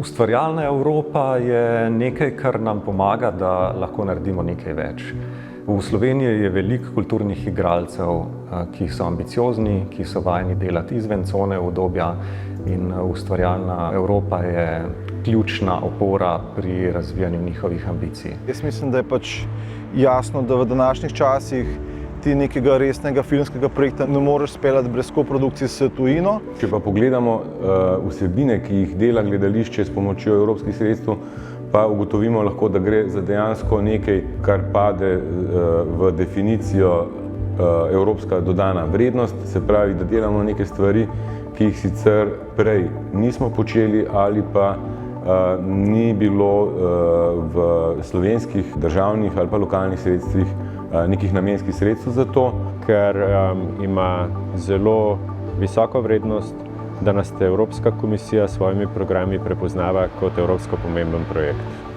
Ustvarjalna Evropa je nekaj, kar nam pomaga, da lahko naredimo nekaj več. V Sloveniji je veliko kulturnih igralcev, ki so ambiciozni, ki so vajeni delati izven cone udobja, in Ustvarjalna Evropa je ključna opora pri razvijanju njihovih ambicij. Jaz mislim, da je jasno, da v današnjih časih ti nekega resnega filmskega projekta ne moreš speljati brez koprodukcije s tujino. Če pa pogledamo vsebine, ki jih dela gledališče s pomočjo evropskih sredstev, pa ugotovimo lahko, da gre za dejansko nekaj, kar pade v definicijo evropska dodana vrednost, se pravi, da delamo neke stvari, ki jih sicer prej nismo počeli ali pa ni bilo v slovenskih državnih ali pa lokalnih sredstvih nekih namenskih sredstev za to. Ker ima zelo visoko vrednost, da nas Evropska komisija s svojimi programi prepoznava kot evropsko pomemben projekt.